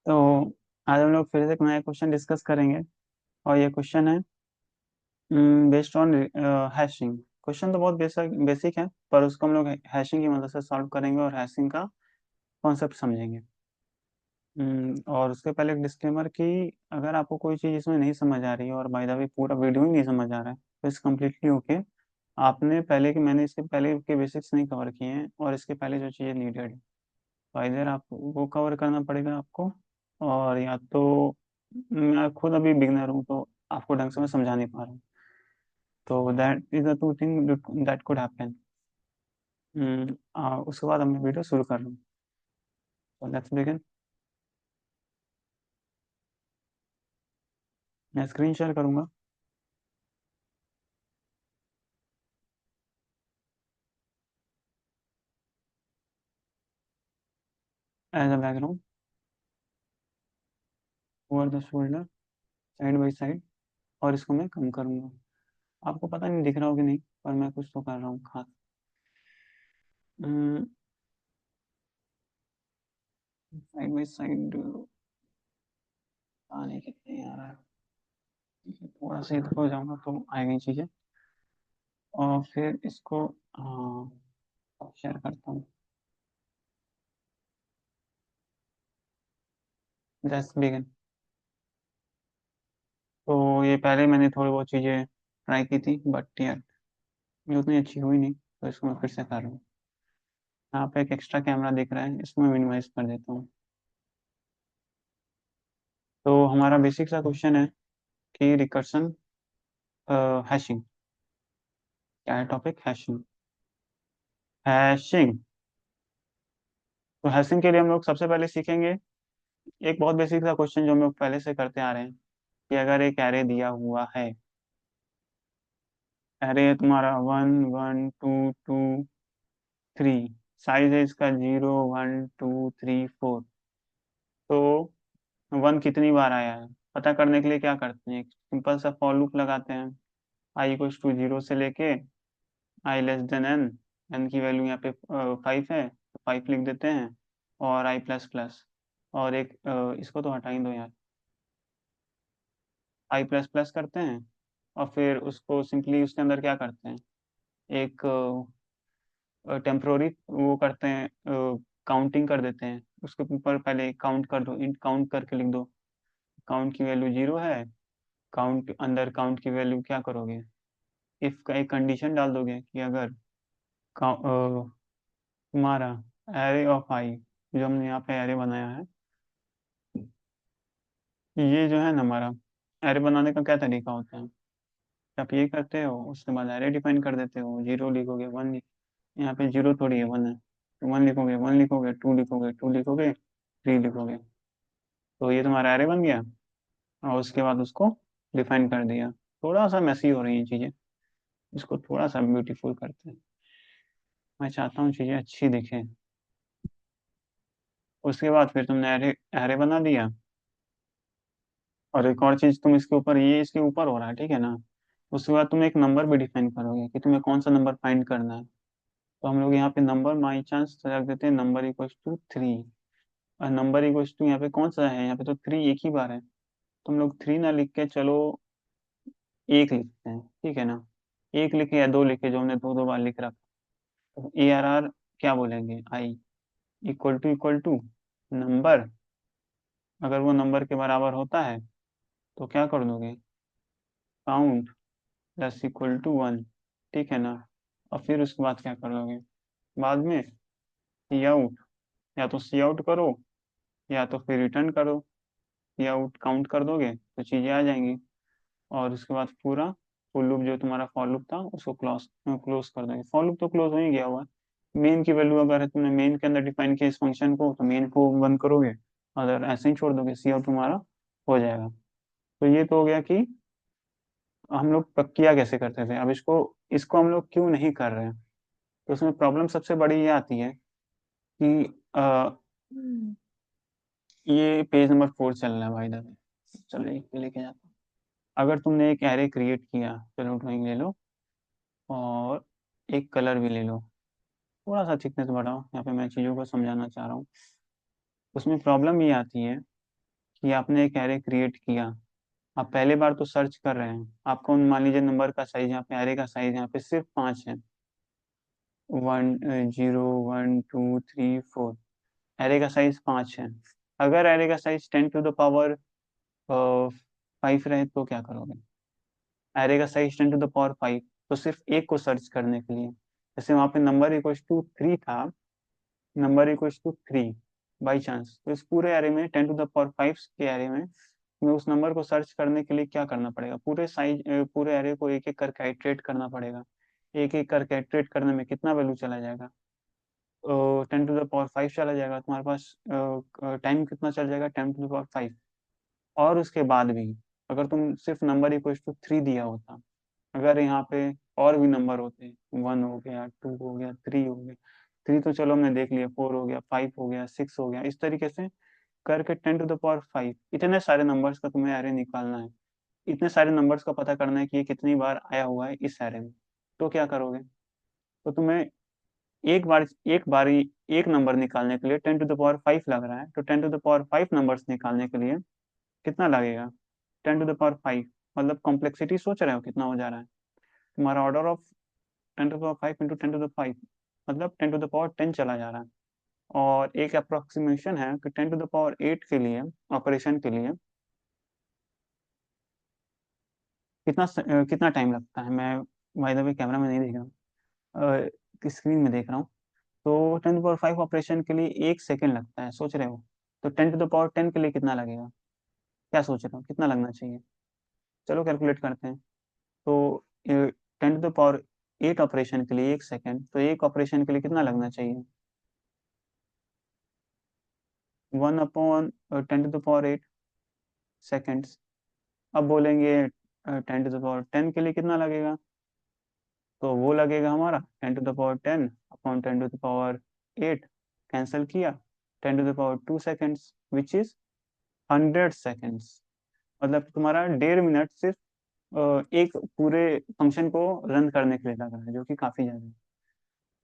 तो आज हम लोग फिर से एक नया क्वेश्चन डिस्कस करेंगे। और ये क्वेश्चन है बेस्ड ऑन हैशिंग। क्वेश्चन तो बहुत बेसिक बेसिक है, पर उसको हम लोग हैशिंग की मदद से सॉल्व करेंगे और हैशिंग का कॉन्सेप्ट समझेंगे। और उसके पहले एक डिस्क्लेमर कि अगर आपको कोई चीज़ इसमें नहीं समझ आ रही है और बाय द वे पूरा वीडियो ही नहीं समझ आ रहा है तो इट्स कम्प्लीटली ओके। आपने पहले के मैंने इसके पहले के बेसिक्स नहीं कवर किए हैं और इसके पहले जो चीज़ें नीडेड है तो इधर आप वो कवर करना पड़ेगा आपको। और या तो मैं खुद अभी बिगनर हूँ तो आपको ढंग से मैं समझा नहीं पा रहा हूँ। तो that is the two thing that could happen. उसके बाद हम वीडियो शुरू कर रहा हूँ। तो लेट्स बिगिन। मैं स्क्रीन शेयर करूंगा as a background over the shoulder side by side. और इसको मैं कम करूंगा। आपको पता नहीं दिख रहा हो कि नहीं, पर मैं कुछ तो कर रहा हूँ खास। साइड बाई साइड आने कितने आ रहा है। थोड़ा सा इधर हो जाऊंगा तो आएगी चीजें। और फिर इसको शेयर करता हूँ। Just begin. तो ये पहले मैंने थोड़ी बहुत चीज़ें ट्राई की थी बट यार ये उतनी अच्छी हुई नहीं, तो इसको मैं फिर से कर रहा हूँ। यहाँ पे एक एक्स्ट्रा कैमरा दिख रहा है, इसको मैं मिनिमाइज कर देता हूँ। तो हमारा बेसिक सा क्वेश्चन है कि रिकर्सन हैशिंग। क्या है टॉपिक? हैशिंग। हैशिंग। तो हैशिंग के लिए हम लोग सबसे पहले सीखेंगे एक बहुत बेसिक सा क्वेश्चन जो हम लोग पहले से करते आ रहे हैं कि अगर एक एरे दिया हुआ है, एरे तुम्हारा 1 1 2 2 3, साइज है इसका 0 1 2 3 4। तो 1 कितनी बार आया है पता करने के लिए क्या करते हैं, एक सिंपल सा फॉर लूप लगाते हैं। आई इक्वल्स टू 0 से लेके आई लेस देन एन। एन की वैल्यू यहाँ पे 5 है तो 5 लिख देते हैं। और आई प्लस प्लस। और एक इसको तो हटा ही दो यार। आई प्लस प्लस करते हैं और फिर उसको सिंपली उसके अंदर क्या करते हैं, एक टेम्प्रोरी वो करते हैं, काउंटिंग कर देते हैं। उसके ऊपर पहले काउंट कर दो, इंट काउंट करके लिख दो। काउंट की वैल्यू 0 है। काउंट अंदर काउंट की वैल्यू क्या करोगे, इफ का एक कंडीशन डाल दोगे कि अगर तुम्हारा एरे ऑफ आई, जो हमने यहाँ पे एरे बनाया है, ये जो है ना हमारा एरे बनाने का क्या तरीका होता है। आप ये करते हो उसके बाद एरे डिफाइन कर देते हो, 0 लिखोगे 1 लिख। यहाँ पे 0 थोड़ी है 1 है, तो 1 लिखोगे 1 लिखोगे 2 लिखोगे 2 लिखोगे 3 लिखोगे। तो ये तुम्हारा एरे बन गया। और उसके बाद उसको डिफाइन कर दिया। थोड़ा सा मैसी हो रही है चीज़ें, इसको थोड़ा सा ब्यूटीफुल करते हैं। मैं चाहता हूँ चीज़ें अच्छी दिखें। उसके बाद फिर तुमने एरे एरे बना दिया। और एक और चीज तुम इसके ऊपर, ये इसके ऊपर हो रहा है ठीक है ना। उसके बाद तुम एक नंबर भी डिफाइन करोगे कि तुम्हें कौन सा नंबर फाइंड करना है। तो हम लोग यहाँ पे नंबर बाई चांस रख देते हैं, नंबर इक्वल्स टू 3। और नंबर इक्वल्स टू यहाँ पे कौन सा है, यहाँ पे तो 3 एक ही बार है। तुम लोग 3 ना लिख के चलो एक लिखते हैं, ठीक है ना। एक लिखे या दो लिखे, जो हमने दो दो बार लिख रखा। तो ए आर आर क्या बोलेंगे, आई इक्वल टू नंबर। अगर वो नंबर के बराबर होता है तो क्या कर दोगे, काउंट प्लस इक्वल टू 1, ठीक है ना। और फिर उसके बाद क्या करोगे, बाद में सी आउट, या तो सी आउट करो या तो फिर रिटर्न करो। सी आउट काउंट कर दोगे तो चीज़ें आ जाएंगी। और उसके बाद पूरा फुल लूप जो तुम्हारा फॉर लूप था उसको क्लोज क्लोज कर दोगे। फॉर लूप तो क्लोज हो ही गया हुआ है। मेन की वैल्यू अगर है तुमने मेन के अंदर डिफाइन किया इस फंक्शन को तो मेन को बंद करोगे। अगर ऐसे ही छोड़ दोगे सी आउट तुम्हारा हो जाएगा। तो ये तो हो गया कि हम लोग किया कैसे करते थे। अब इसको इसको हम लोग क्यों नहीं कर रहे हैं। तो उसमें प्रॉब्लम सबसे बड़ी ये आती है कि ये पेज नंबर 4 चल रहा है भाई दादा। चलो एक पे लेके जाता हूँ। अगर तुमने एक एरे क्रिएट किया, चलो ड्राइंग ले लो और एक कलर भी ले लो। थोड़ा सा थिकनेस बढ़ाओ, यहाँ पे मैं चीज़ों को समझाना चाह रहा हूँ। उसमें प्रॉब्लम ये आती है कि आपने एक एरे क्रिएट किया। आप पहले बार तो सर्च कर रहे हैं, आपको मान लीजिए नंबर का साइज यहाँ पे, एरे का साइज यहाँ पे सिर्फ 5 है। 1 0 1 2 3 4, एरे का साइज 5 है। अगर एरे का साइज 10 to the power 5 रहे तो क्या करोगे? एरे का साइज 10 to the power 5, तो सिर्फ एक को सर्च करने के लिए, जैसे वहां पे नंबर इक्वल्स टू 3 था, number equals to 3 by chance, तो इस पूरे एरे में 10 to the power 5 के एरे में हमें उस नंबर को सर्च करने के लिए क्या करना पड़ेगा? पूरे एरे को एक एक करके आइट्रेट करना पड़ेगा। एक एक करके आइट्रेट करने में कितना वैल्यू चला जाएगा? 10 to the power 5 चला जाएगा तुम्हारे पास। टाइम कितना चल जाएगा? 10 to the power 5। और उसके बाद भी अगर तुम सिर्फ नंबर इक्वल्स टू 3 दिया होता, अगर यहाँ पे और भी नंबर होते, 1 हो गया, 2 हो गया, 3 हो गया, 3 तो चलो हमने देख लिया, 4 हो गया, 5 हो गया, 6 हो गया, इस तरीके से करके 10 to the power 5 इतने सारे नंबर्स का तुम्हें एरे निकालना है। इतने सारे नंबर्स का पता करना है कि ये कितनी बार आया हुआ है इस एरे में। तो क्या करोगे? तो तुम्हें एक बारी एक नंबर निकालने के लिए 10 to the power 5 लग रहा है, तो 10 to the power 5 नंबर्स निकालने के लिए कितना लगेगा? 10 to the power 5, मतलब कॉम्प्लेक्सिटी सोच रहे हो कितना हो जा रहा है? तुम्हारा order of 10 to the power 5 into 10 to the 5, मतलब 10 to the power 10 चला जा रहा है। और एक अप्रोक्सीमेशन है कि 10 to the power 8 के लिए, ऑपरेशन के लिए कितना टाइम लगता है? मैं बाय द वे कैमरा में नहीं देख रहा हूँ, स्क्रीन में देख रहा हूँ। तो 10 to the power 5 ऑपरेशन के लिए 1 सेकेंड लगता है, सोच रहे हो? तो 10 to the power 10 के लिए कितना लगेगा? क्या सोच रहे हो कितना लगना चाहिए? चलो कैलकुलेट करते हैं। तो 10 to the power 8 ऑपरेशन के लिए 1 सेकेंड, तो एक ऑपरेशन के लिए कितना लगना चाहिए? 1/10 to the power 8 सेकेंड्स। अब बोलेंगे 10 to the power 10 के लिए कितना लगेगा? तो वो लगेगा हमारा 10 to the power 10 upon 10 to the power 8, cancel किया, 10 to the power 2 seconds, which is 100 seconds. मतलब तुम्हारा 1.5 मिनट सिर्फ एक पूरे फंक्शन को रन करने के लिए लग रहा है, जो कि काफी ज्यादा है।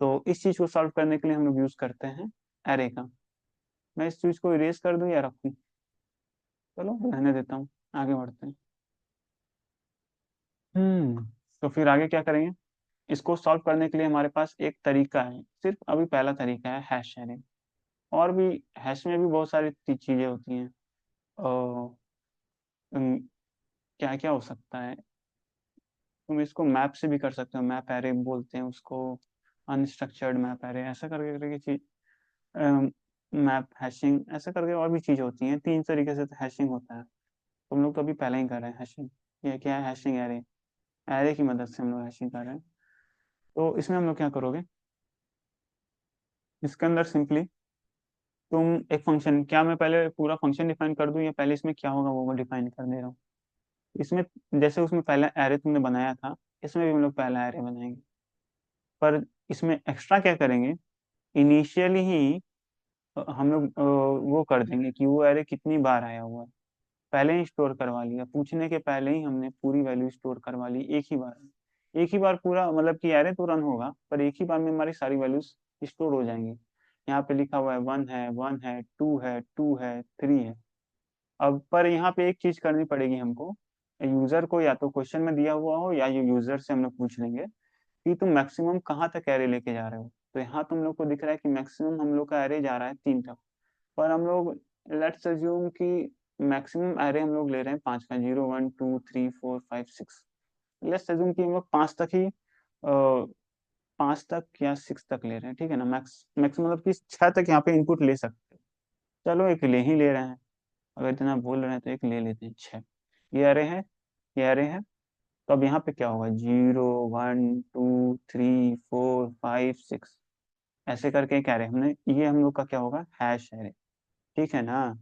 तो इस चीज को सॉल्व करने के लिए हम लोग यूज करते हैं एरे का। मैं इस चीज को इरेज कर दूं या रखूं? चलो रहने देता हूँ, आगे बढ़ते हैं। हम्म तो फिर आगे क्या करेंगे? इसको सॉल्व करने के लिए हमारे पास एक तरीका है, सिर्फ अभी पहला तरीका है हैश शेयरिंग। और भी हैश में भी बहुत सारी चीजें होती हैं। क्या क्या हो सकता है? तुम इसको मैप से भी कर सकते हो, मैप एरे बोलते हैं उसको, अनस्ट्रक्चर्ड मैप एरे, ऐसा करके करके चीज, मैप हैशिंग, ऐसा करके और भी चीज होती हैं। 3 तरीके से तो हैशिंग होता है। तुम लोग तो अभी पहले ही कर रहे हैं हैशिंग। ये क्या है? हैशिंग एरे, एरे की मदद से हम लोग हैशिंग कर रहे हैं। तो इसमें हम लोग क्या करोगे? इसके अंदर सिंपली तुम एक फंक्शन, क्या मैं पहले पूरा फंक्शन डिफाइन कर दूं या पहले इसमें क्या होगा वो मैं डिफाइन कर दे रहा हूँ? इसमें जैसे उसमें पहला एरे तुमने बनाया था, इसमें भी हम लोग पहला एरे बनाएंगे। पर इसमें एक्स्ट्रा क्या करेंगे? इनिशियली ही हम लोग वो कर देंगे कि वो एरे कितनी बार आया हुआ है, पहले ही स्टोर करवा लिया, पूछने के पहले ही हमने पूरी वैल्यू स्टोर करवा ली एक ही बार। एक ही बार पूरा, मतलब कि एरे तो रन होगा पर एक ही बार में हमारी सारी वैल्यूज स्टोर हो जाएंगी। यहाँ पे लिखा हुआ है 1 है, 1 है, 2 है, 3 है। अब पर यहाँ पे एक चीज करनी पड़ेगी हमको, यूजर को या तो क्वेश्चन में दिया हुआ हो या ये यूजर से हम लोग पूछ लेंगे कि तुम मैक्सिमम कहाँ तक एरे लेके जा रहे हो। तो यहाँ तुम लोग को दिख रहा है कि मैक्सिमम हम लोग का एरे जा रहा है 3 तक। पर हम लोग लेट्स अज्यूम कि मैक्सिमम एरे हम लोग ले रहे हैं 5 का, 0 1 2 3 4 5 6। लेट्स अज्यूम कि हम लोग 5 तक या 6 तक ले रहे हैं, ठीक है ना? मैक्सिमम मतलब कि 6 तक यहाँ पे इनपुट ले सकते हैं। चलो एक ले ही ले रहे हैं, अगर इतना बोल रहे हैं तो एक ले लेते हैं, 6। ये एरे है, ये एरे है। तो अब यहाँ पे क्या होगा? 0 1 2 3 4 5 6, ऐसे करके एक एरे हमने, ये हम लोग का क्या होगा? हैश एरे, ठीक है ना?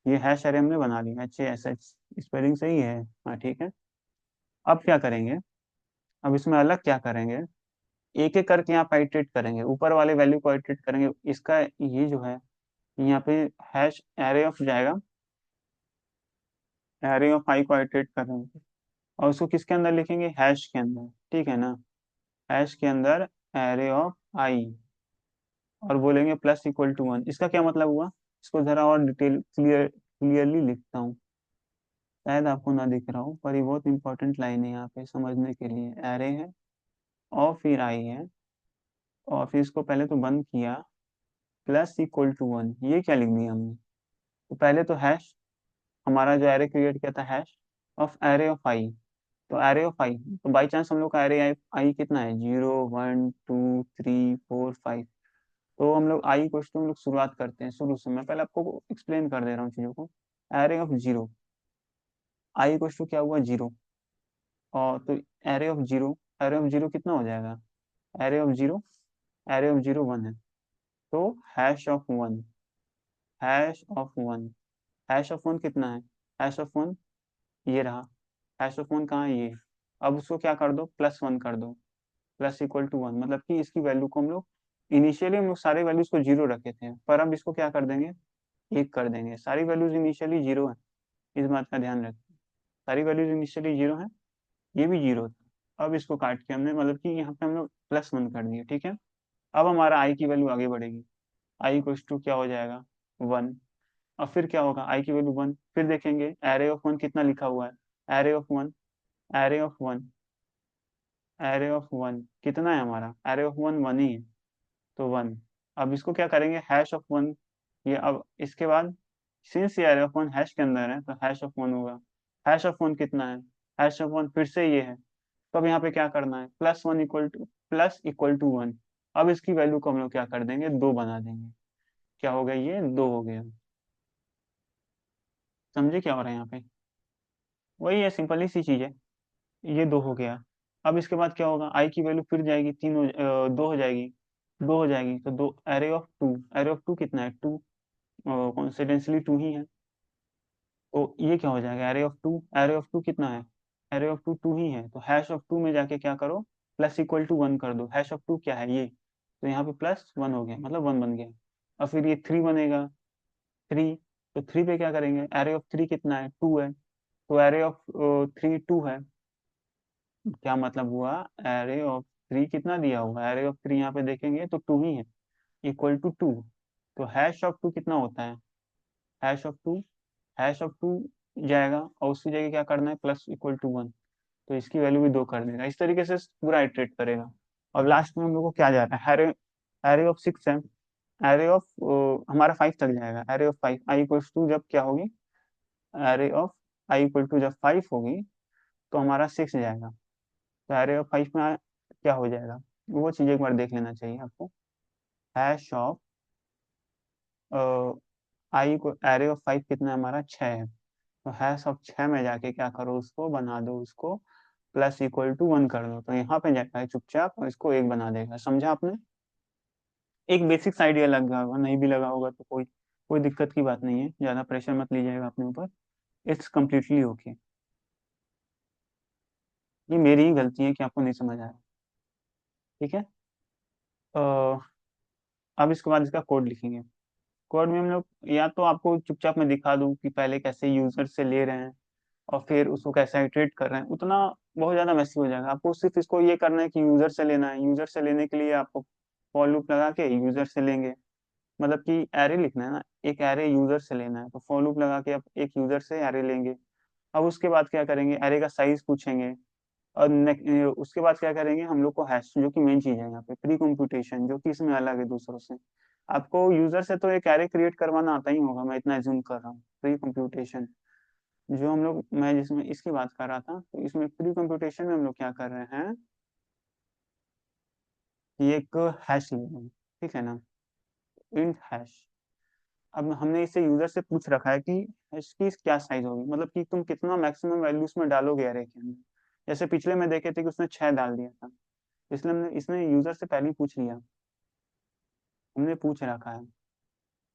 ये हैश एरे हमने बना लिया। अच्छे, ऐसा स्पेलिंग सही है? हाँ ठीक है। अब क्या करेंगे? अब इसमें अलग क्या करेंगे? एक एक करके यहाँ पे आइट्रेट करेंगे, ऊपर वाले वैल्यू को आइट्रेट करेंगे। इसका ये जो है यहाँ पे हैश एरे ऑफ जाएगा, एरे ऑफ आई को आइट्रेट करेंगे और उसको किसके अंदर लिखेंगे? हैश के अंदर, ठीक है ना? हैश के अंदर एरे ऑफ आई, और बोलेंगे प्लस इक्वल टू 1। इसका क्या मतलब हुआ? इसको जरा और डिटेल क्लियर क्लियरली लिखता हूँ, शायद आपको ना दिख रहा हो, पर ये बहुत इंपॉर्टेंट लाइन है यहाँ पे समझने के लिए। एरे है और फिर आई है, और फिर इसको पहले तो बंद किया, प्लस इक्वल टू वन, ये क्या लिख दिया हमने? तो पहले तो हैश, हमारा जो एरे क्रिएट किया था, हैश ऑफ एरे ऑफ आई। तो एरे ऑफ आई, तो बाई चांस हम लोग का एरे आई, आई कितना है, 0 1 2 3 4 5। तो हम लोग आई क्वेश्चन हम लोग शुरुआत करते हैं शुरू से, मैं पहले आपको एक्सप्लेन कर दे रहा हूँ चीजों को। Array of zero, I question क्या हुआ, जीरो। और तो array of zero, array of zero कितना हो जाएगा, array of zero, array of zero one है। तो hash of one, hash of one, hash of one कितना है, हैश ऑफ वन ये रहा, हैश ऑफ वन कहाँ है, ये। अब उसको क्या कर दो, प्लस वन कर दो, प्लस इक्वल टू वन, मतलब कि इसकी वैल्यू को हम लोग, इनिशियली हम लोग सारे वैल्यूज को जीरो रखे थे, पर अब इसको क्या कर देंगे, एक कर देंगे। सारी वैल्यूज इनिशियली जीरो है, इस बात का ध्यान रखें, सारी वैल्यूज इनिशियली जीरो है, ये भी जीरो था। अब इसको काट के हमने, मतलब कि यहाँ पे हम लोग प्लस वन कर दिया, ठीक है। अब हमारा आई की वैल्यू आगे बढ़ेगी, आई इक्वल टू क्या हो जाएगा, वन। और फिर क्या होगा, आई की वैल्यू वन, फिर देखेंगे एरे ऑफ वन कितना लिखा हुआ है, array of one, array of one, array of one कितना है हमारा, एरे ऑफ वन वन ही है, तो वन। अब इसको क्या करेंगे, हैश ऑफ वन, ये अब इसके बाद, सिंस ये एरे ऑफ वन हैश के अंदर है, तो हैश ऑफ वन होगा। हैश ऑफ वन कितना है, हैश ऑफ वन फिर से ये है। तो अब यहाँ पे क्या करना है, plus one equal to, plus equal to one. अब इसकी वैल्यू को हम लोग क्या कर देंगे, दो बना देंगे। क्या हो गया, ये दो हो गया। समझे क्या हो रहा है यहाँ पे, वही है, सिंपल ही सी चीज है। ये दो हो गया। अब इसके बाद क्या होगा, आई की वैल्यू फिर जाएगी, दो हो जाएगी, दो हो जाएगी, तो दो, array of two, array of two कितना है, टू, कॉन्सिडेंसली टू ही है। तो ये क्या हो जाएगा, array of two, array of two कितना है, एरे ऑफ टू टू ही है, तो हैश ऑफ टू में जाके क्या करो, प्लस इक्वल टू वन कर दो। हैश ऑफ टू क्या है, ये, तो यहाँ पे प्लस वन हो गया, मतलब वन बन गया। और फिर ये थ्री बनेगा, थ्री, तो थ्री पे क्या करेंगे, एरे ऑफ थ्री कितना है, टू है, तो एरे ऑफ थ्री टू है। क्या मतलब हुआ, एरे ऑफ थ्री कितना दिया हुआ है, एरे ऑफ थ्री यहाँ पे देखेंगे तो टू ही है, इक्वल टू टू। तो हैश ऑफ टू कितना होता है, hash of two, hash of two जाएगा, और उसकी जगह क्या करना है, प्लस इक्वल टू वन। तो इसकी वैल्यू भी दो कर देगा, इस तरीके से पूरा इटरेट करेगा। और लास्ट में हम लोग को क्या जा रहा है, एरे, एरे ऑफ सिक्स है, एरे ऑफ हमारा फाइव तक जाएगा, array of five, I equal to जब क्या होगी, array of I equal to जब फाइव होगी, तो हमारा सिक्स जाएगा। तो एरे ऑफ फाइव में क्या हो जाएगा, वो चीज़ एक बार देख लेना चाहिए आपको। हैश ऑफ आई को, एरे ऑफ फाइव कितना है हमारा, छः है, तो हैश ऑफ छः में जाके क्या करो, उसको बना दो, उसको प्लस इक्वल टू वन कर दो, तो यहाँ पे जाता है चुपचाप और इसको एक बना देगा। समझा आपने, एक बेसिक्स आइडिया लग गया होगा, नहीं भी लगा होगा तो कोई कोई दिक्कत की बात नहीं है, ज़्यादा प्रेशर मत लीजिएगा अपने ऊपर, इट्स कम्प्लीटली ओके। ये मेरी ही गलती है कि आपको नहीं समझ आया, ठीक है। अ, अब इसके बाद इसका कोड लिखेंगे। कोड में हम लोग, या तो आपको चुपचाप मैं दिखा दूं कि पहले कैसे यूजर से ले रहे हैं और फिर उसको कैसे इटरेट कर रहे हैं, उतना बहुत ज़्यादा मैसी हो जाएगा। आपको सिर्फ इसको ये करना है कि यूजर से लेना है, यूजर से लेने के लिए आपको फॉर लूप लगा के यूजर से लेंगे, मतलब कि एरे लिखना है ना, एक एरे यूजर से लेना है, तो फॉर लूप लगा के आप एक यूजर से एरे लेंगे। अब उसके बाद क्या करेंगे, एरे का साइज पूछेंगे, और उसके बाद क्या करेंगे, हम लोग को हैश, जो कि मेन चीज है यहाँ पे, प्री कंप्यूटेशन, जो कि इसमें अलग है दूसरों से। आपको यूजर से तो एक एरे क्रिएट करवाना आता ही होगा, मैं इतना एज्यूम कर रहा हूँ। प्री कंप्यूटेशन, जो हम लोग, मैं जिसमें इसकी बात कर रहा था, तो इसमें प्री कंप्यूटेशन में हम लोग क्या कर रहे हैं कि एक हैश ले रहे हैं, ठीक है ना, इंट हैश। अब हमने इससे यूजर से पूछ रखा है कि हैश की क्या साइज होगी, मतलब कि तुम कितना मैक्सिमम वैल्यू उसमें डालोगे एरे के अंदर। जैसे पिछले में देखे थे कि उसने 6 डाल दिया था, इसलिए हमने, इसने यूजर से पहले ही पूछ लिया, हमने पूछ रखा है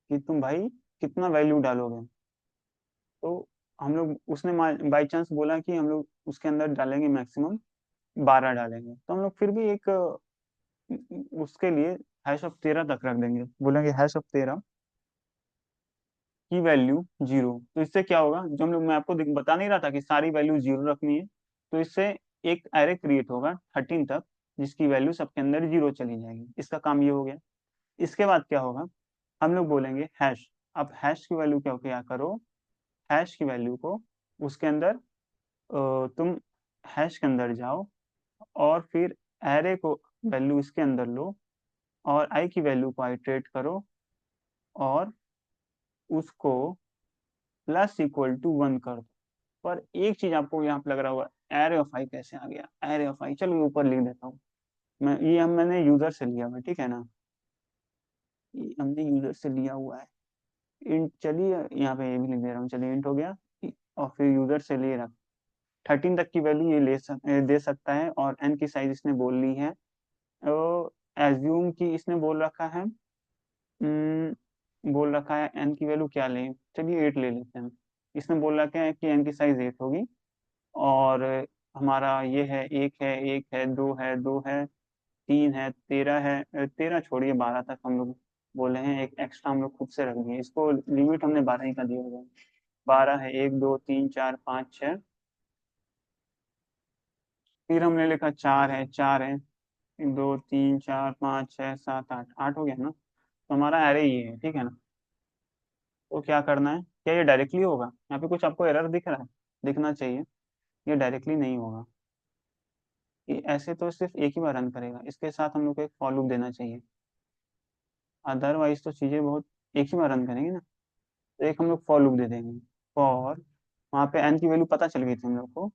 कि तुम भाई कितना वैल्यू डालोगे। तो हम लोग, उसने बाई चांस बोला कि हम लोग उसके अंदर डालेंगे मैक्सिमम 12 डालेंगे, तो हम लोग फिर भी एक उसके लिए हैश ऑफ 13 तक रख देंगे, बोलेंगे हैश ऑफ 13 की वैल्यू जीरो। तो इससे क्या होगा, जो हम लोग, मैं आपको बता नहीं रहा था कि सारी वैल्यू जीरो रखनी है, तो इससे एक एरे क्रिएट होगा 13 तक, जिसकी वैल्यू सबके अंदर जीरो चली जाएगी। इसका काम ये हो गया। इसके बाद क्या होगा, हम लोग बोलेंगे हैश। अब हैश की वैल्यू क्या क्या करो, हैश की वैल्यू को उसके अंदर तुम हैश के अंदर जाओ और फिर एरे को वैल्यू इसके अंदर लो और आई की वैल्यू को आइटरेट करो और उसको प्लस इक्वल टू वन कर दो। पर एक चीज आपको यहाँ पे लग रहा होगा, एरे ऑफ आई कैसे आ गया, एरे ऑफ आई, चलो ये ऊपर लिख देता हूँ मैं, ये मैंने यूजर से लिया हुआ है, ठीक है ना, ये हमने यूजर से लिया हुआ है। इंट, चलिए यहाँ पे ये भी लिख दे रहा हूँ, चलिए इंट हो गया। और फिर यूजर से ले रहा, 13 तक की वैल्यू ये दे सकता है और एन की साइज इसने बोल ली है। तो एज्यूम की इसने बोल रखा है, बोल रखा है एन की वैल्यू क्या लें, चलिए 8 ले लेते हैं। इसने बोल रखा है कि एन की साइज 8 होगी और हमारा ये है, एक है, एक है, दो है, दो है, तीन है, 13 है, 13 छोड़िए 12 तक हम लोग बोले हैं, एक एक्स्ट्रा हम लोग खुद से रख दिए, इसको लिमिट हमने 12 ही का दिया हुआ है। 12 है, एक दो तीन चार पाँच छः, फिर हमने लिखा चार है, चार है, एक दो तीन चार पाँच छः सात आठ, आठ हो गया ना, तो हमारा एरे ये है, ठीक है ना। तो क्या करना है, क्या ये डायरेक्टली होगा, यहाँ पे कुछ आपको एरर दिख रहा है, दिखना चाहिए, ये डायरेक्टली नहीं होगा, ये ऐसे तो सिर्फ एक ही बार रन करेगा, इसके साथ हम लोग को एक फॉर लूप देना चाहिए, अदरवाइज तो चीजें बहुत, एक ही बार रन करेंगे ना। तो एक हम लोग फॉर लूप दे देंगे, फॉर, वहाँ पे एन की वैल्यू पता चल गई थी हम लोग को,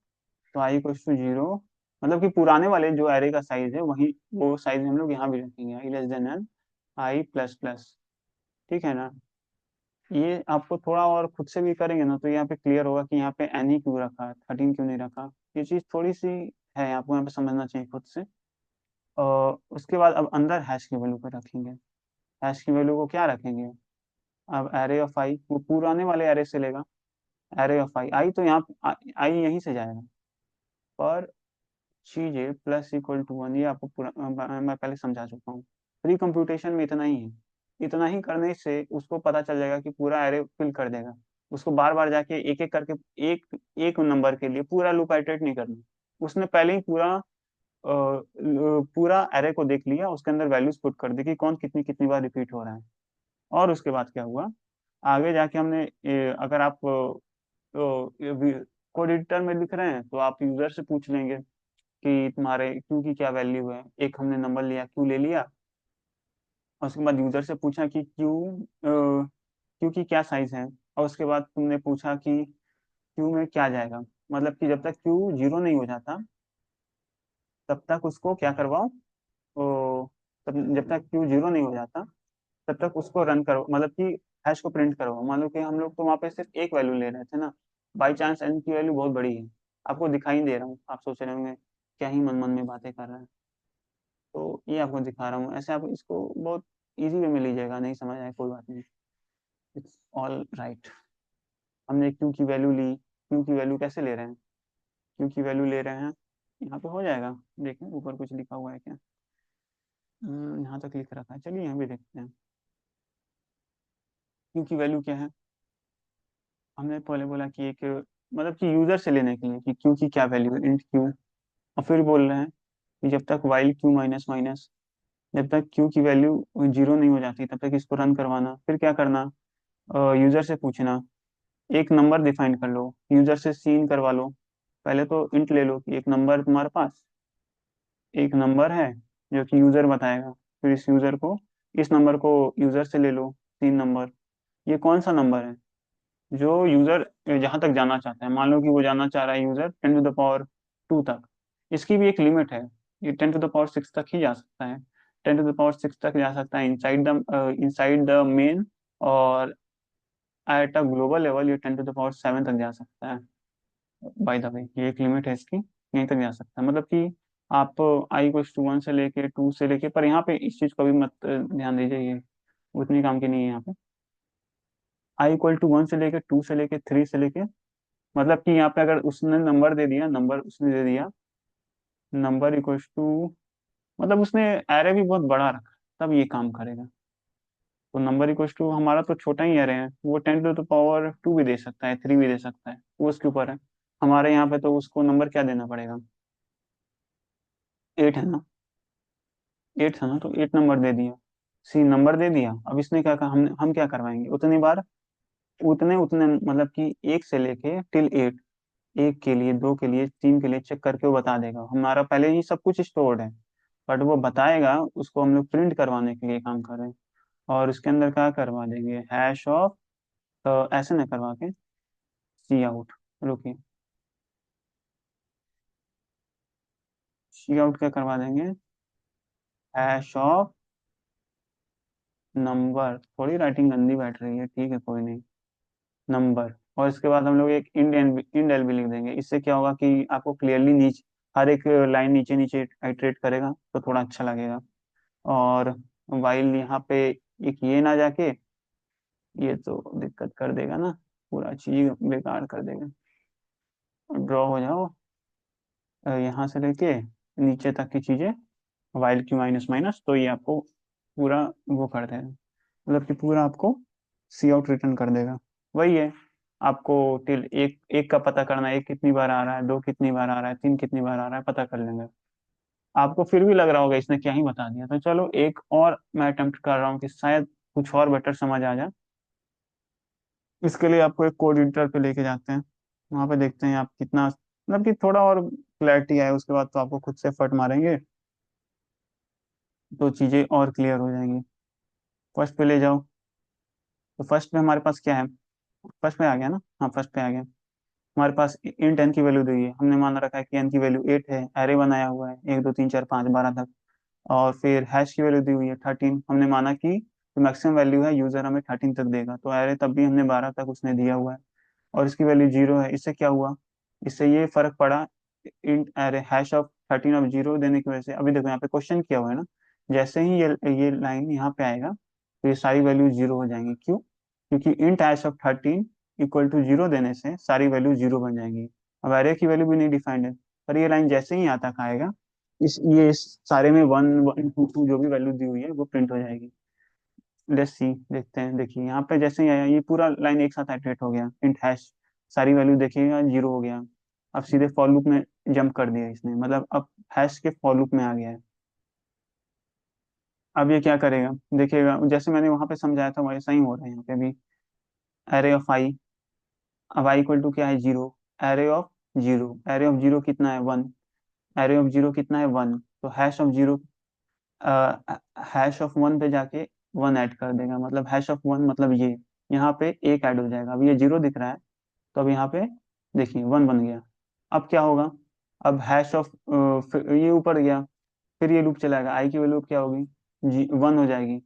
तो आई इक्वल्स टू जीरो, मतलब कि पुराने वाले जो एरे का साइज है वही वो साइज हम लोग यहाँ भी रखेंगे, आई लेस देन एन आई प्लस प्लस, ठीक है ना। ये आपको थोड़ा और खुद से भी करेंगे ना तो यहाँ पे क्लियर होगा कि यहाँ पे एन ही क्यों रखा है, 13 क्यों नहीं रखा, ये चीज थोड़ी सी है, आपको यहाँ पे समझना चाहिए खुद से। और उसके बाद अब अंदर हैश की वैल्यू पे रखेंगे, हैश की वैल्यू को क्या रखेंगे, अब एरे ऑफ आई वो पुराने वाले एरे से लेगा, एरे ऑफ आई, आई तो यहाँ आई यहीं से जाएगा, पर चीजें प्लस इक्वल टू वन, ये आपको पूरा मैं पहले समझा चुका हूँ। प्री कंप्यूटेशन में इतना ही है, इतना ही करने से उसको पता चल जाएगा कि पूरा एरे फिल कर देगा, उसको बार बार जाके एक एक करके एक एक नंबर के लिए पूरा लूप आइटरेट नहीं करना, उसने पहले ही पूरा एरे को देख लिया, उसके अंदर वैल्यूज पुट कर दी कि कौन कितनी कितनी बार रिपीट हो रहा है। और उसके बाद क्या हुआ, आगे जाके हमने अगर आप कोड एडिटर में लिख रहे हैं तो आप यूजर से पूछ लेंगे कि तुम्हारे क्यू की क्या वैल्यू है, एक हमने नंबर लिया, क्यू ले लिया, और उसके बाद यूजर से पूछा कि क्यू की क्या साइज है, और उसके बाद तुमने पूछा कि क्यू में क्या जाएगा, मतलब कि जब तक क्यू जीरो नहीं हो जाता तब तक उसको क्या करवाओ, ओ, तब जब तक क्यू जीरो नहीं हो जाता तब तक उसको रन करो, मतलब कि हैश को प्रिंट करो, मान लो कि हम लोग तो वहाँ पे सिर्फ एक वैल्यू ले रहे थे ना, बाई चांस एन की वैल्यू बहुत बड़ी है, आपको दिखाई नहीं दे रहा हूँ, आप सोच रहे होंगे क्या ही मन मन में बातें कर रहा है, तो ये आपको दिखा रहा हूँ, ऐसे आप इसको बहुत इजी वे में लीजिएगा, नहीं समझ आए कोई बात नहीं, इट्स ऑल राइट। हमने क्यू की वैल्यू ली, क्यू की वैल्यू कैसे ले रहे हैं, क्यू की वैल्यू ले रहे हैं, यहाँ पे हो जाएगा, देखें ऊपर कुछ लिखा हुआ है क्या, यहाँ तक लिख रखा है, चलिए यहाँ भी देखते हैं, क्यू की वैल्यू क्या है, हमने पहले बोला कि एक, मतलब कि यूजर से लेने के लिए कि क्यू की क्या वैल्यू है, इंट क्यू, और फिर बोल रहे हैं कि जब तक वाइल क्यू माइनस माइनस, जब तक क्यू की वैल्यू जीरो नहीं हो जाती तब तक इसको रन करवाना, फिर क्या करना, यूजर से पूछना, एक नंबर डिफाइन कर लो, यूजर से सीन करवा लो, पहले तो इंट ले लो कि एक नंबर तुम्हारे पास, एक नंबर है जो कि यूजर बताएगा, फिर इस यूजर को, इस नंबर को यूजर से ले लो, तीन नंबर, ये कौन सा नंबर है जो यूजर जहां तक जाना चाहता है, मान लो कि वो जाना चाह रहा है यूजर 10 टू द पावर 2 तक, इसकी भी एक लिमिट है, ये 10 टू द पावर 6 तक ही जा सकता है, 10 टू द पावर 6 तक जा सकता है इनसाइड द मेन, और एट अ ग्लोबल लेवल ये 10 टू द पावर 7 तक जा सकता है, बाय द वे ये एक लिमिट है इसकी, यहीं तक जा सकता है, मतलब कि आप आई को टू वन से लेके टू से लेके, पर यहाँ पे इस चीज को भी मत ध्यान दीजिए, ये उतनी काम की नहीं है यहाँ पे, आई इक्वल टू वन से लेके टू से लेके थ्री से लेके, मतलब कि यहाँ पे अगर उसने नंबर दे दिया, नंबर उसने दे दिया, नंबर इक्वल टू, मतलब उसने एरे भी बहुत बड़ा रखा तब ये काम करेगा, तो नंबर इक्वल टू हमारा तो छोटा ही एरे है, वो 10 टू द पावर 2 भी दे सकता है, थ्री भी दे सकता है, वो उसके ऊपर है, हमारे यहाँ पे तो उसको नंबर क्या देना पड़ेगा, 8 है ना, 8 था ना, तो 8 नंबर दे दिया, सी नंबर दे दिया, अब इसने क्या कहा, हम क्या करवाएंगे उतनी बार उतने उतने मतलब कि एक से लेके टिल 8, एक के लिए, दो के लिए, तीन के लिए चेक करके वो बता देगा। हमारा पहले ही सब कुछ स्टोर्ड है, बट वो बताएगा, उसको हम लोग प्रिंट करवाने के लिए काम कर रहे हैं। और उसके अंदर क्या करवा देंगे, हैश ऑफ, ऐसे ना करवा के सी आउट, रुकिए, सी आउट क्या करवा देंगे, हैश ऑफ नंबर, थोड़ी राइटिंग गंदी बैठ रही है, ठीक है कोई नहीं, नंबर। और इसके बाद हम लोग एक इंड इंड एल भी लिख देंगे। इससे क्या होगा कि आपको क्लियरली नीचे हर एक लाइन नीचे नीचे आइटरेट करेगा, तो थोड़ा अच्छा लगेगा। और वाइल यहाँ पे एक ये ना जाके, ये तो दिक्कत कर देगा ना, पूरा चीज बेकार कर देगा। ड्रॉ हो जाओ, यहाँ से लेके नीचे तक की चीजें, वाइल की माइनस माइनस, तो ये आपको पूरा वो कर देगा, मतलब कि पूरा आपको सी आउट रिटर्न कर देगा। वही है, आपको टिल एक एक का पता करना है, एक कितनी बार आ रहा है, दो कितनी बार आ रहा है, तीन कितनी बार आ रहा है, पता कर लेंगे। आपको फिर भी लग रहा होगा इसने क्या ही बता दिया, तो चलो एक और मैं अटेम्प्ट कर रहा हूँ कि शायद कुछ और बेटर समझ आ जाए। इसके लिए आपको एक कोड एडिटर पे लेके जाते हैं, वहां पे देखते हैं आप कितना, मतलब कि थोड़ा और क्लैरिटी आए, उसके बाद तो आपको खुद से फट मारेंगे, तो चीजें और क्लियर हो जाएंगी। फर्स्ट पे ले जाओ। तो फर्स्ट पे हमारे पास क्या है, फर्स्ट पे आ गया ना, हाँ फर्स्ट पे आ गया। हमारे पास इंट एन की वैल्यू दी है, हमने मान रखा है कि एन की वैल्यू 8 है, एरे बनाया हुआ है 1 2 3 4 5 12 तक। और फिर हैश की वैल्यू दी हुई है 13, हमने माना कि जो मैक्सिमम वैल्यू है यूजर हमें 13 तक देगा, तो एरे तब भी हमने 12 तक उसने दिया हुआ है। और इसकी वैल्यू 0 है। इससे क्या हुआ, इससे ये फर्क पड़ा, इंट अरे हैश ऑफ 13 ऑफ 0 देने की वजह से, अभी देखो यहाँ पे क्वेश्चन किया हुआ है ना, जैसे ही ये लाइन यहाँ पे आएगा, तो ये सारी वैल्यू 0 हो जाएंगी। क्यों? क्योंकि int hash of 13 equal to 0 देने से सारी वैल्यू 0 बन जाएंगी। अब एरे की वैल्यू भी नहीं डिफाइंड है, पर ये लाइन जैसे ही यहाँ तक आएगा, इस सारे में 1 1 2 2 जो भी वैल्यू दी हुई है वो प्रिंट हो जाएगी। लेट्स सी, देखते हैं, देखिए यहाँ पे जैसे ही आया, ये पूरा लाइन एक साथ इटरेट हो गया, इंट हैश सारी वैल्यू देखिएगा 0 हो गया। अब सीधे फॉर लूप में जंप कर दिया इसने, मतलब अब हैश के फॉर लूप में आ गया है। अब ये क्या करेगा, देखिएगा जैसे मैंने वहां पे समझाया था वैसा ही हो रहा है यहाँ पे भी। एरे ऑफ आई, अब आई इक्वल टू क्या है, 0। एरे ऑफ 0, एरे ऑफ 0 कितना है, 1। एरे ऑफ 0 कितना है, 1। तो हैश ऑफ 0, हैश ऑफ 1 पे जाके 1 ऐड कर देगा, मतलब हैश ऑफ 1 मतलब ये, यहाँ पे एक ऐड हो जाएगा। अब ये 0 दिख रहा है, तो अब यहाँ पे देखिए 1 बन गया। अब क्या होगा, अब हैश ऑफ ये ऊपर गया, फिर ये लूप चलाएगा, आई की वैल्यू अब क्या होगी, 1 हो जाएगी।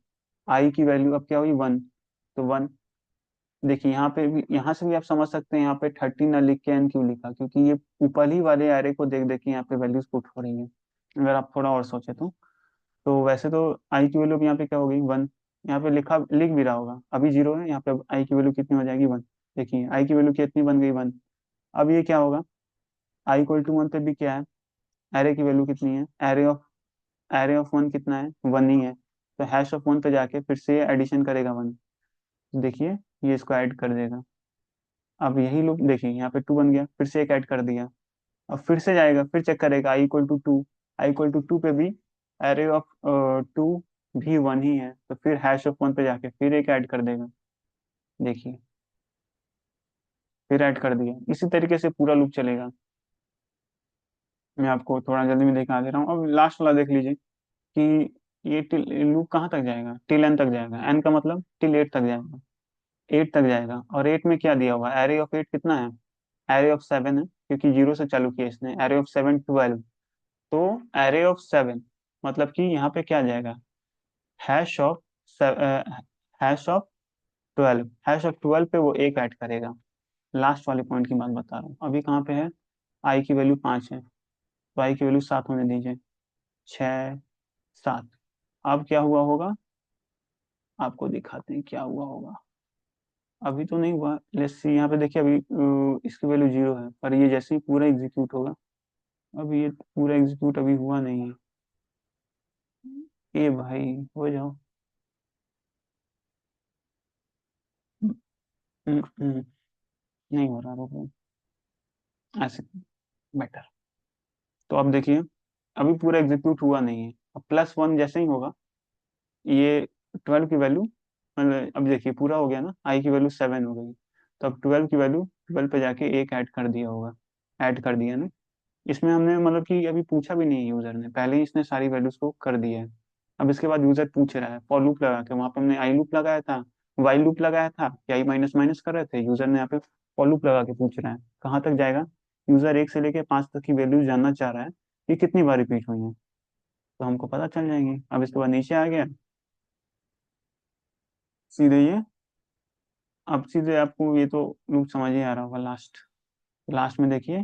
आई की वैल्यू अब क्या होगी, 1। तो 1, देखिए यहाँ पे भी, यहाँ से भी आप समझ सकते हैं यहाँ पे 13 ना लिख के एन क्यों लिखा, क्योंकि ये ऊपर ही वाले एरे को देख देख के यहाँ पे वैल्यूज पुट हो रही है, अगर आप थोड़ा और सोचे तो वैसे तो आई की वैल्यू यहाँ पे क्या होगी, 1। यहाँ पे लिखा लिख भी रहा होगा, अभी 0 है, यहाँ पे आई की वैल्यू कितनी हो जाएगी, 1। देखिए आई की वैल्यू कितनी बन गई, 1। अब ये क्या होगा, आई इक्वल टू 1 पे भी क्या है, एरे की वैल्यू कितनी है, एरे ऑफ 1 कितना है, 1 ही है। तो हैश ऑफ 1 पे जाके फिर से एडिशन करेगा 1, देखिए ये इसको ऐड कर देगा। अब यही लूप देखिए यहाँ पे 2 बन गया, फिर से एक ऐड कर दिया। अब फिर से जाएगा, फिर चेक करेगा I equal to 2, I equal to 2 पे भी एरे ऑफ 2 भी 1 ही है, तो फिर हैश ऑफ 1 पे जाके फिर एक ऐड कर देगा, देखिए फिर ऐड कर दिया। इसी तरीके से पूरा लूप चलेगा। मैं आपको थोड़ा जल्दी में दिखा दे रहा हूँ, अब लास्ट वाला देख लीजिए कि ये टिल लूप कहाँ तक जाएगा, टिल एन तक जाएगा, एन का मतलब टिल 8 तक जाएगा, 8 तक जाएगा। और 8 में क्या दिया हुआ है, एरे ऑफ 8 कितना है, एरे ऑफ 7 है, क्योंकि 0 से चालू किया इसने, एरे ऑफ 7 12। तो एरे ऑफ 7 मतलब कि यहाँ पे क्या आ जाएगा, hash of hash of 12, hash of 12 पे वो एक ऐड करेगा। लास्ट वाले पॉइंट की बात बता रहा हूँ, अभी कहाँ पे है, आई की वैल्यू 5 है, तो आई की वैल्यू 7 होने दीजिए, 6 7। अब क्या हुआ होगा, आपको दिखाते हैं क्या हुआ होगा। अभी तो नहीं हुआ, लेट्स सी, यहाँ पे देखिए अभी इसकी वैल्यू 0 है, पर ये जैसे ही पूरा एग्जीक्यूट होगा, अभी ये पूरा एग्जीक्यूट अभी हुआ नहीं है, ये भाई हो जाओ। हम्म, नहीं हो रहा, रुको, ऐसे बेटर। तो अब देखिए, अभी पूरा एग्जीक्यूट हुआ नहीं है, अब +1 जैसे ही होगा, ये 12 की वैल्यू, मतलब अब देखिए पूरा हो गया ना, आई की वैल्यू 7 हो गई, तो अब 12 की वैल्यू 12 पे जाके एक ऐड कर दिया होगा, ऐड कर दिया ना। इसमें हमने मतलब कि अभी पूछा भी नहीं है यूजर ने, पहले ही इसने सारी वैल्यूज को कर दिया है। अब इसके बाद यूजर पूछ रहा है फॉर लूप लगा के, वहां पे हमने आई लूप लगाया था, वाई लूप लगाया था, कि आई माइनस माइनस कर रहे थे, यूजर ने यहाँ पे फॉर लूप लगा के पूछ रहा है कहाँ तक जाएगा। यूजर 1 से लेके 5 तक की वैल्यूज जानना चाह रहा है कि कितनी बार रिपीट हुई है, तो हमको पता चल जाएंगे। अब इसके बाद नीचे आ गया, सीधे ये, अब सीधे आपको ये तो लूप समझ ही आ रहा होगा। लास्ट लास्ट में देखिए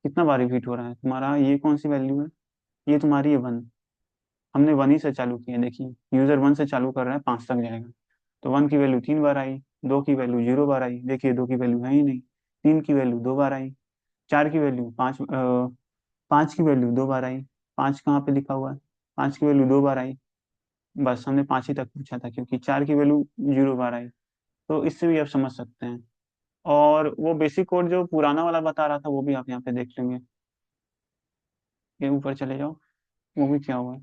कितना बार रिपीट हो रहा है तुम्हारा, ये कौन सी वैल्यू है, ये तुम्हारी है 1। हमने 1 ही से चालू किया, देखिए यूजर 1 से चालू कर रहा है, 5 तक जाएगा। तो 1 की वैल्यू 3 बार आई, 2 की वैल्यू 0 बार आई, देखिए 2 की वैल्यू है ही नहीं। 3 की वैल्यू 2 बार आई, 4 की वैल्यू 5 की वैल्यू 2 बार आई, 5 कहाँ पे लिखा हुआ है, 5 की वैल्यू 2 बार आई। बस हमने 5 ही तक पूछा था क्योंकि 4 की वैल्यू 0 बार आई। तो इससे भी आप समझ सकते हैं। और वो बेसिक कोड जो पुराना वाला बता रहा था वो भी आप यहाँ पे देख लेंगे, ये ऊपर चले जाओ, वो भी क्या हुआ है।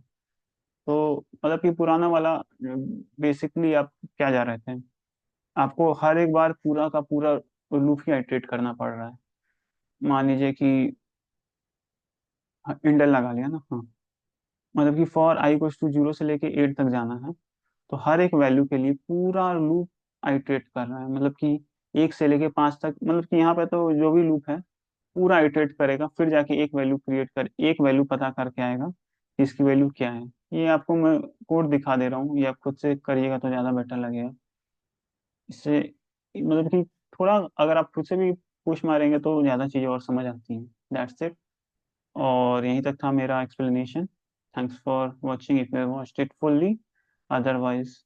तो मतलब कि पुराना वाला बेसिकली आप क्या जा रहे थे, आपको हर एक बार पूरा का पूरा लूप ही आइटरेट करना पड़ रहा है। मान लीजिए कि इंडल लगा लिया ना, हाँ, मतलब कि फॉर आई इक्वल्स टू 0 से लेके 8 तक जाना है, तो हर एक वैल्यू के लिए पूरा लूप आइटरेट कर रहा है, मतलब कि 1 से लेके 5 तक, मतलब कि यहाँ पे तो जो भी लूप है पूरा आइटरेट करेगा, फिर जाके एक वैल्यू क्रिएट कर, एक वैल्यू पता करके आएगा कि इसकी वैल्यू क्या है। ये आपको मैं कोड दिखा दे रहा हूँ, ये आप खुद से करिएगा तो ज़्यादा बेटर लगेगा। इससे मतलब कि थोड़ा अगर आप खुद से भी पुश मारेंगे तो ज़्यादा चीज़ें और समझ आती हैं। That's it. और यहीं तक था मेरा explanation. Thanks for watching if you watched it fully, otherwise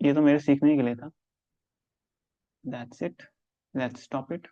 ये तो मेरे सीखने के लिए था। That's it, let's stop it.